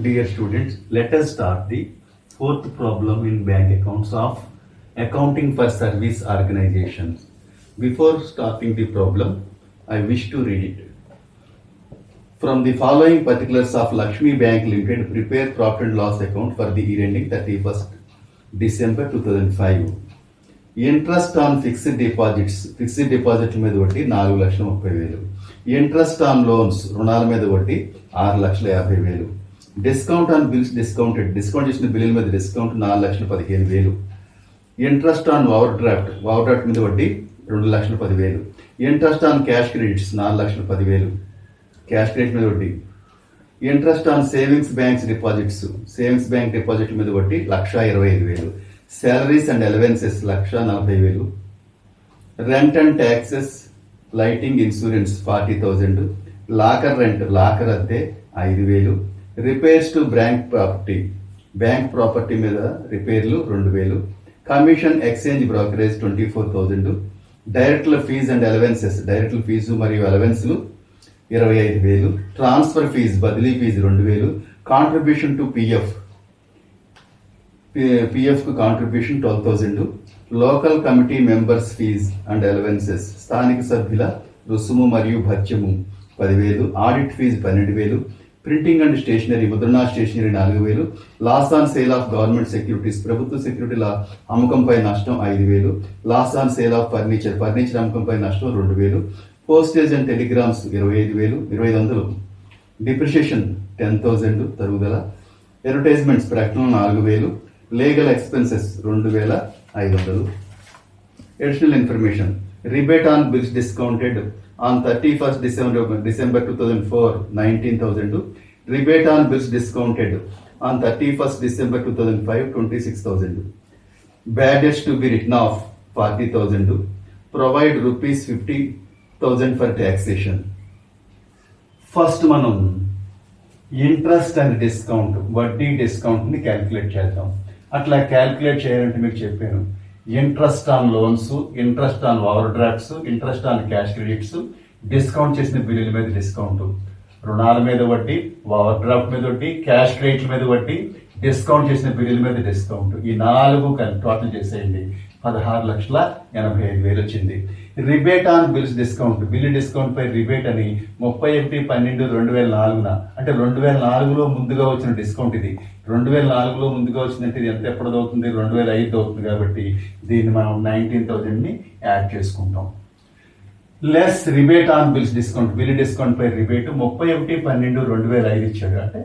Dear students, let us start the fourth problem in bank accounts of accounting for service organizations. Before starting the problem, I wish to read it. From the following particulars of Lakshmi Bank Limited, prepare profit and loss account for the year ending 31st December 2005. Interest on fixed డిపాజిట్ల మీద వడ్డీ 4,30,000. Interest on loans రుణాల మీద వడ్డీ 6,50,000. Discount on bills discount చేసిన బిల్లుల మీద discount 4,15,000. Interest on over draft మీద వడ్డీ 2,10,000. Interest on cash credits 4,10,000. Cash credit మీద వడ్డీ. Interest on savings bank deposit మీద వడ్డీ 1,25,000. salaries and allowances 1,40,000. rent and taxes, lighting insurance 40,000. Locker అద్దె 5,000. రిపేర్స్ టు బ్యాంక్ ప్రాపర్టీ మీద రిపేర్లు 2,000. Commission exchange brokerage 24,000. Director fee and allowances fee మరియు అలవెన్స్లు 25,000. Transfer fee బదిలీ ఫీజు 2,000. కాంట్రిబ్యూషన్ టు పిఎఫ్కు contribution 12,000. Local committee members fee and allowances స్థానిక సభ్యుల రుసుము మరియు భత్యము 10,000. Audit fee 12,000. Printing and stationery ముద్రణా stationery 4,000. Loss on sale of government securities ప్రభుత్వ సెక్యూరిటీల అమ్మకంపై నష్టం 5,000. Loss on sale of furniture అమ్మకంపై నష్టం 2,000. Postage and telegrams 2,500. డిప్రిషియేషన్ 10,000 తరుగుదల. అడ్వర్టైజ్మెంట్స్ ప్రకటన 4,000. Legal expenses 2,500. Additional information. Rebate on bills discounted on 31st December 2004 19,000. Rebate on bills discounted on 31st December 2005 26,000. Bad debts to be written off 40,000. Provide ₹50,000 for taxation. First మనం interest and discount వడ్డీ డిస్కౌంట్ని calculate చేద్దాం. అట్లా calculate చేయాలంటే మీకు చెప్పాను, interest on loans, interest on overdrafts, interest on cash credits, discount చేసిన బిల్లుల మీద డిస్కౌంట్, రుణాల మీద వడ్డీ, ఓవర్ డ్రాఫ్ట్ మీద వడ్డీ, క్యాష్ క్రెడిట్ల మీద వడ్డీ, డిస్కౌంట్ చేసిన బిల్లుల మీద డిస్కౌంట్. ఈ 4 కలిపి టోటల్ చేసేయండి 16,85,000 వచ్చింది. Rebate on bills bill discount పై రిబేట్ అని 31/12/2004 అంటే 2004లో ముందుగా వచ్చిన డిస్కౌంట్ ఇది. 2004లో ముందుగా వచ్చిందంటే ఇది ఎంత ఎప్పటిది అవుతుంది? 2005 అవుతుంది. కాబట్టి దీన్ని మనం 19,000ని యాడ్ చేసుకుంటాం. Less rebate on bills bill discount పై రిబేట్ 31/12/2005 ఇచ్చాడు. అంటే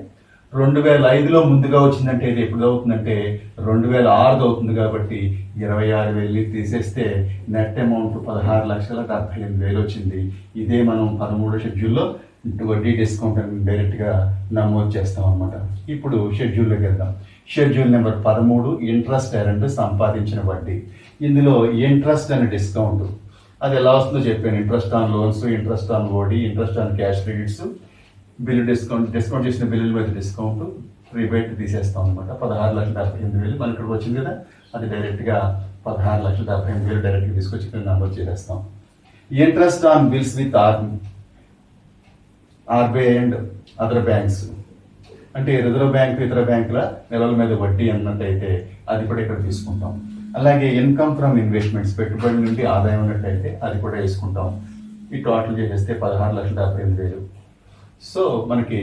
2005లో ముందుగా వచ్చిందంటే ఇది ఎప్పుడు అవుతుందంటే 2006 అవుతుంది. కాబట్టి 26,000 తీసేస్తే నెట్ అమౌంట్ 16,78,000 వచ్చింది. ఇదే మనం 13వ షెడ్యూల్లో వడ్డీ డిస్కౌంట్ అని డైరెక్ట్గా నమోదు చేస్తాం అనమాట. ఇప్పుడు షెడ్యూల్లోకి వెళ్దాం. షెడ్యూల్ నెంబర్ 13 ఇంట్రెస్ట్ ఎర్న్డ్ సంపాదించిన వడ్డీ. ఇందులో ఇంట్రెస్ట్ అండ్ డిస్కౌంట్ అది ఎలా వస్తుందో చెప్పాను. Interest on loans, interest on OD, interest on cash credits, bill discount చేసిన బిల్లుల మీద డిస్కౌంట్, రిబేట్ తీసేస్తాం అనమాట. 16,78,000 మన ఇక్కడికి వచ్చింది కదా, అది డైరెక్ట్గా 16,78,000 డైరెక్ట్గా తీసుకొచ్చి ఇక్కడ నమోదు చేసేస్తాం. Interest on bills with RBI and other banks అంటే రిజర్వ్ బ్యాంక్ ఇతర బ్యాంకుల నెలల మీద వడ్డీ అన్నట్టయితే అది కూడా ఇక్కడ తీసుకుంటాం. అలాగే ఇన్కమ్ ఫ్రమ్ ఇన్వెస్ట్మెంట్స్ పెట్టుబడి నుండి ఆదాయం ఉన్నట్టయితే అది కూడా వేసుకుంటాం. ఈ టోటల్ చేసేస్తే 16,78,000. సో మనకి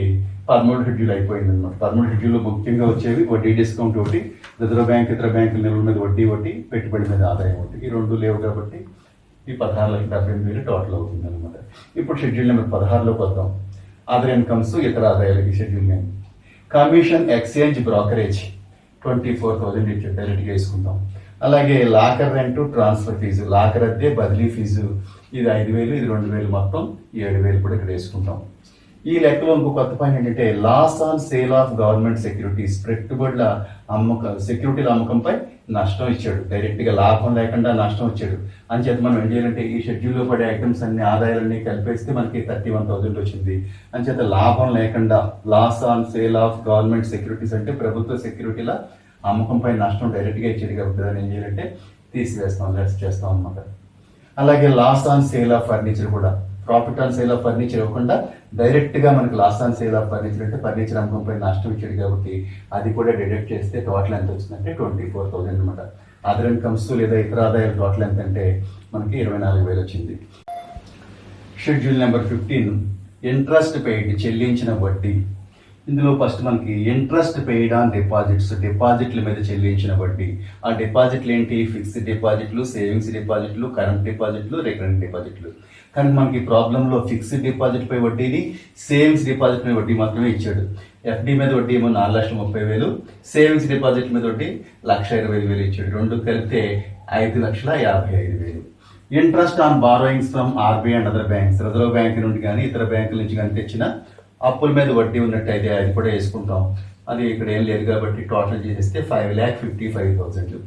13 షెడ్యూల్ అయిపోయింది అనమాట. 13 షెడ్యూల్లో ముఖ్యంగా వచ్చేవి వడ్డీ డిస్కౌంట్ ఒకటి, రిజర్వ్ బ్యాంక్ ఇతర బ్యాంకుల నెలల మీద వడ్డీ పెట్టుబడి మీద ఆదాయం ఒకటి. ఈ 2 లేవు కాబట్టి ఈ 16,78,000 టోటల్ అవుతుంది అనమాట. ఇప్పుడు షెడ్యూల్ నెంబర్ 16లోకి వద్దాం. అదర్ ఇన్కమ్స్ ఇతర ఆదాయాలకి schedule name. Commission exchange brokerage 24,000 ఇచ్చారు, డైరెక్ట్గా వేసుకుంటాం. అలాగే locker rent transfer fee, locker అద్దె బదిలీ ఫీజు ఇది 5,000, ఇది 2,000, మొత్తం 7,000 కూడా ఇక్కడ వేసుకుంటాం. ఈ లెక్కలో ఇంకో కొత్త పాయింట్ ఏంటంటే loss on sale of government securities పెట్టుబడుల సెక్యూరిటీల అమ్మకంపై నష్టం ఇచ్చాడు. డైరెక్ట్గా లాభం లేకుండా నష్టం ఇచ్చాడు. అంచేత మనం ఏం చేయాలంటే ఈ షెడ్యూల్లో పడే ఐటమ్స్ అన్ని ఆదాయాలన్నీ కలిపేస్తే మనకి 31,000 వచ్చింది. అంచేత లాభం లేకుండా loss on sale of government securities అంటే ప్రభుత్వ సెక్యూరిటీల అమ్మకంపై నష్టం డైరెక్ట్గా ఇచ్చేది కాబట్టి దాన్ని ఏం చేయాలంటే తీసివేస్తాం, లెస్ చేస్తాం అనమాట. అలాగే loss on sale of furniture కూడా profit on sale of furniture ఇవ్వకుండా డైరెక్ట్గా మనకి loss on sale of furniture అంటే ఫర్నిచర్ అమ్మకంపై నష్టం ఇచ్చాడు కాబట్టి అది కూడా డిడక్ట్ చేస్తే టోటల్ ఎంత వచ్చిందంటే 24,000 అనమాట. అదర్ ఇన్కమ్స్ లేదా ఇతర ఆదాయాలు టోటల్ ఎంత అంటే మనకి 24,000 వచ్చింది. షెడ్యూల్ నెంబర్ 15 ఇంట్రెస్ట్ పెయిడ్ చెల్లించిన వడ్డీ. ఇందులో ఫస్ట్ మనకి ఇంట్రెస్ట్ పెయిడ్ ఆన్ డిపాజిట్స్, డిపాజిట్ల మీద చెల్లించిన వడ్డీ. ఆ డిపాజిట్లు ఏంటి? ఫిక్స్డ్ డిపాజిట్లు, సేవింగ్స్ డిపాజిట్లు, కరెంట్ డిపాజిట్లు, రికరెంట్ డిపాజిట్లు. కానీ మనకి ప్రాబ్లంలో ఫిక్స్డ్ డిపాజిట్ పై వడ్డీని, సేవింగ్స్ డిపాజిట్ పై వడ్డీ మాత్రమే ఇచ్చాడు. ఎఫ్డి మీద వడ్డీ ఏమో 4,30,000, సేవింగ్స్ డిపాజిట్ మీద వడ్డీ 1,25,000 ఇచ్చాడు. రెండు కలిపితే 5,55,000. Interest on borrowings from RBI and other banks, reserve bank నుండి కానీ ఇతర బ్యాంకుల నుంచి కానీ తెచ్చిన అప్పుల మీద వడ్డీ ఉన్నట్టయితే అది కూడా వేసుకుంటాం. అది ఇక్కడ ఏం లేదు కాబట్టి టోటల్ చేసేస్తే 5,55,000.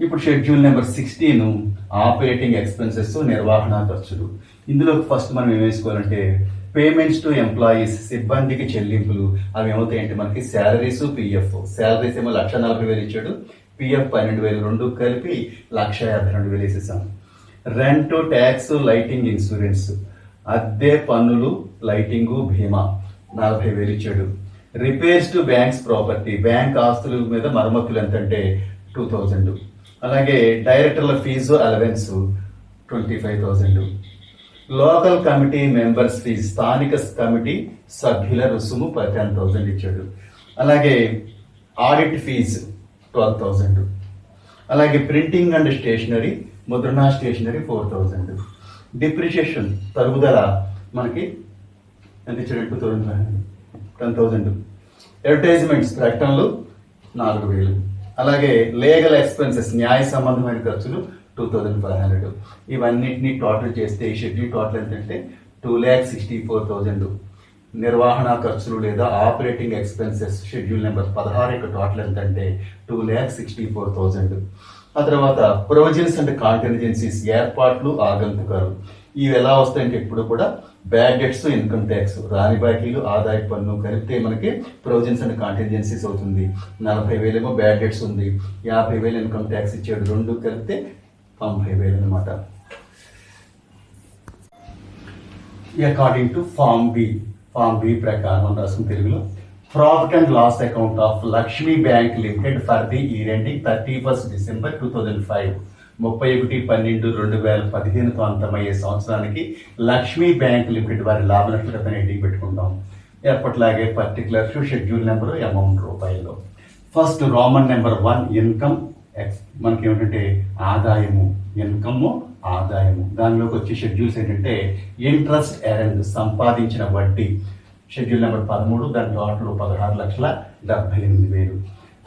ఇప్పుడు షెడ్యూల్ నెంబర్ 16 ఆపరేటింగ్ ఎక్స్పెన్సెస్, నిర్వహణ ఖర్చులు. ఇందులో ఫస్ట్ మనం ఏం వేసుకోవాలంటే పేమెంట్స్ టు ఎంప్లాయీస్, సిబ్బందికి చెల్లింపులు. అవి ఏమవుతాయంటే మనకి శాలరీస్, పిఎఫ్. శాలరీస్ ఏమో 1,40,000 ఇచ్చాడు, పిఎఫ్ 12,000, రెండు కలిపి 1,52,000 వేసేసాం. రెంట్, ట్యాక్స్, లైటింగ్, ఇన్సూరెన్స్, అద్దె, పన్నులు, లైటింగు, బీమా 40,000 ఇచ్చాడు. Repairs to banks property, bank ఆస్తుల మీద మరమ్మతులు ఎంతంటే 2,000. అలాగే డైరెక్టర్ల fee, allowance 25,000. Local committee members fee, స్థానిక కమిటీ సభ్యుల రుసుము 10,000 ఇచ్చాడు. అలాగే ఆడిట్ ఫీజు 12,000. అలాగే ప్రింటింగ్ అండ్ స్టేషనరీ, ముద్రణా స్టేషనరీ 4,000. డిప్రిషియేషన్, తరుగుదల మనకి ఎంత ఇచ్చాడు? 10,000. అడ్వర్టైజ్మెంట్స్, ప్రకటనలు 4,000. అలాగే లీగల్ ఎక్స్పెన్సెస్, న్యాయ సంబంధమైన ఖర్చులు 2,500. ఇవన్నిటిని టోటల్ చేస్తే ఈ షెడ్యూల్ టోటల్ ఏంటంటే 2,64,000. నిర్వహణ ఖర్చులు లేదా ఆపరేటింగ్ ఎక్స్పెన్సెస్ షెడ్యూల్ నెంబర్ 16 యొక్క టోటల్ ఎంతంటే 2,64,000. ఆ తర్వాత ప్రొవిజన్స్ అండ్ కాంటింజెన్సీస్, ఏర్పాట్లు, ఆగంతుకాలు. ఇవి ఎలా వస్తాయంటే ఇప్పుడు కూడా బ్యాడ్ డెట్స్, ఇన్కమ్ ట్యాక్స్, రాని బాకీలు, ఆదాయ పన్ను కలిపితే మనకి ప్రొవిజన్స్ అండ్ కాంటింజెన్సీస్ అవుతుంది. 40,000 ఏమో బ్యాడ్ డెట్స్ ఉంది, 50,000 ఇన్కమ్ ట్యాక్స్ ఇచ్చాడు, రెండు కలిపితే 90,000 అనమాట. అకార్డింగ్ టు ఫామ్ బి ప్రకారం రాసిన తెలుగులో profit and loss account of Lakshmi bank limited for the year ending 31st December 2005, 31/12/2015తో అంతమయ్యే సంవత్సరానికి లక్ష్మీ బ్యాంక్ లిమిటెడ్ వారి లాభ నష్టం ఇంటికి పెట్టుకుంటాం. ఎప్పటిలాగే పర్టికులర్ షెడ్యూల్ నెంబరు, అమౌంట్ రూపాయల్లో. ఫస్ట్ రోమన్ నెంబర్ 1 ఇన్కమ్, మనకి ఏమిటంటే ఆదాయము, ఇన్కమ్, ఆదాయము. దానిలోకి వచ్చే షెడ్యూల్స్ ఏంటంటే ఇంట్రెస్ట్ ఎర్న్డ్, సంపాదించిన వడ్డీ. షెడ్యూల్ నెంబర్ 13, దాని టోటల్ 16,78,000.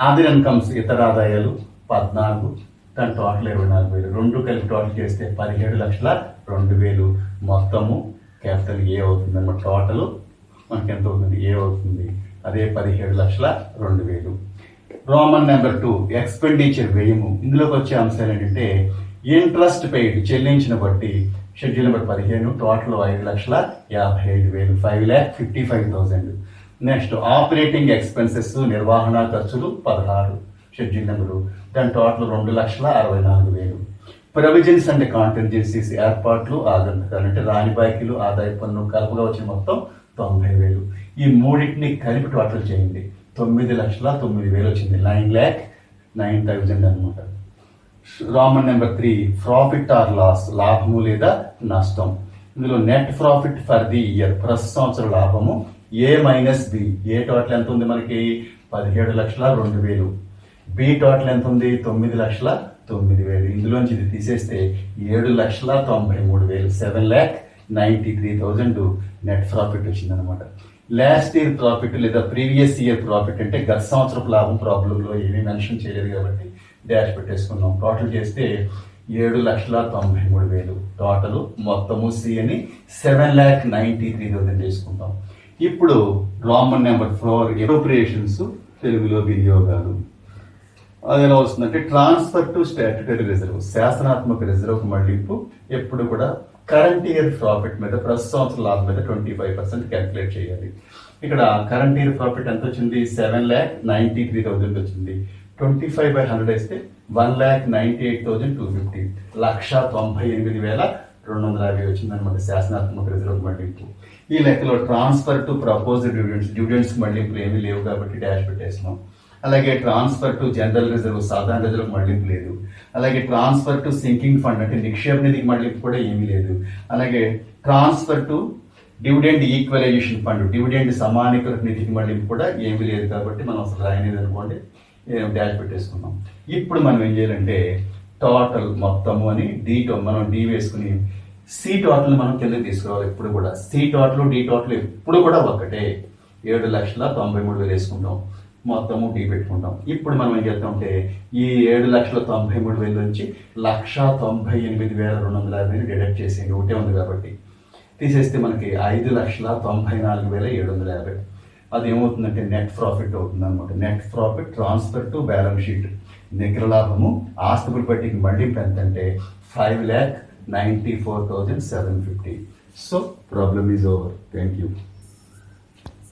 అదర్ ఇన్కమ్స్, ఇతర ఆదాయాలు 14, దాని టోటల్ 24,000. రెండు కలిపి టోటల్ చేస్తే 17,02,000. మొత్తము క్యాపిటల్ ఏ అవుతుంది అన్నమాట. టోటల్ మనకి ఎంత అవుతుంది? ఏ అవుతుంది. అదే 17,02,000. రోమన్ నెంబర్ 2 ఎక్స్పెండిచర్, వ్యయము. ఇందులోకి వచ్చే అంశాలు ఏంటంటే ఇంట్రెస్ట్ పెయిడ్, చెల్లించిన వడ్డీ. Schedule number 15 total 5,55,000, 5,55,000. Next operating expenses, నిర్వహణ ఖర్చులు 16 షెడ్యూల్ నెంబరు, దాని టోటల్ 2,64,000. ప్రొవిజన్స్ అండ్ కాంటింజెన్సీస్, ఏర్పాట్లు, ఆగంతుకాలు అంటే రాని బాకీలు, ఆదాయ పన్ను కలుపుగా వచ్చిన మొత్తం 90,000. ఈ మూడింటిని కలిపి టోటల్ చేయండి, 9,09,000 వచ్చింది. 9,09,000 అనమాట. Roman number 3 profit or loss, లాభము లేదా నష్టం. ఇందులో net profit for the year, ప్రస్తుత సంవత్సరం లాభము A minus B. A total ఎంత ఉంది మనకి? 17,02,000. బి టోటల్ ఎంత ఉంది? 9,09,000. ఇందులోంచి ఇది తీసేస్తే 7,93,000, 7,93,000 నెట్ ప్రాఫిట్ వచ్చింది అనమాట. లాస్ట్ ఇయర్ ప్రాఫిట్ లేదా ప్రీవియస్ ఇయర్ ప్రాఫిట్ అంటే గత సంవత్సరపు లాభం ప్రాబ్లంలో ఏమీ మెన్షన్ చేయలేదు కాబట్టి డాష్ పెట్టేసుకున్నాం. టోటల్ చేస్తే 7,93,000. టోటల్ మొత్తము సి అని 7,93,000 చేసుకుంటాం. ఇప్పుడు రోమన్ నెంబర్ 4 అప్రోప్రియేషన్స్, తెలుగులో వినియోగాలు. అది ఎలా వస్తుందంటే ట్రాన్స్ఫర్ టు స్టాట్యుటరీ రిజర్వ్, శాసనాత్మక రిజర్వ్ మళ్లింపు. ఎప్పుడు కూడా కరెంట్ ఇయర్ ప్రాఫిట్ మీద, ప్రస్తుత సంవత్సరం లాభం మీద 25% క్యాల్కులేట్ చేయాలి. ఇక్కడ కరెంట్ ఇయర్ ప్రాఫిట్ ఎంత వచ్చింది? 7,93,000 వచ్చింది. 25/100 వేస్తే 1,98,250, 1,98,250 వచ్చింది అనమాట శాసనాత్మక రిజర్వ్ మళ్లింపు. ఈ లెక్కలో ట్రాన్స్ఫర్ టు ప్రపోజ్డ్ డివిడెండ్స్ మళ్ళింపులు ఏమీ లేవు కాబట్టి డాష్ పెట్టేస్తున్నాం. అలాగే ట్రాన్స్ఫర్ టు జనరల్ రిజర్వ్ సాధారణ రిజర్వ్ మళ్ళింపు లేదు. అలాగే ట్రాన్స్ఫర్ టు సింకింగ్ ఫండ్ అంటే నిక్షేప నిధికి మళ్ళింపు కూడా ఏమీ లేదు. అలాగే transfer to dividend equalisation fund dividend సమానీకరణ నిధికి మళ్ళింపు కూడా ఏమీ లేదు కాబట్టి మనం అసలు రాయలేదు అనుకోండి, డాష్ పెట్టేసుకున్నాం. ఇప్పుడు మనం ఏం చేయాలంటే టోటల్ మొత్తము అని మనం డి వేసుకుని సి టోటల్ మనం కిందకి తీసుకురావాలి. ఎప్పుడు కూడా సి టోటల్ డి టోటల్ ఎప్పుడు కూడా ఒకటే 7,93,000 వేసుకుంటాం, మొత్తము డి పెట్టుకుంటాం. ఇప్పుడు మనం ఏం చేస్తామంటే ఈ 7,93,000 నుంచి 1,98,250 డిడక్ట్ చేసేయండి, ఒకటే ఉంది కాబట్టి. తీసేస్తే మనకి 5,94,750. అది ఏమవుతుందంటే నెట్ ప్రాఫిట్ అవుతుంది అనమాట. Net profit transfer to balance sheet నికర లాభము ఆస్తుల పట్టికి మళ్ళింపు ఎంత అంటే 5,94,750. So problem is over. Thank you.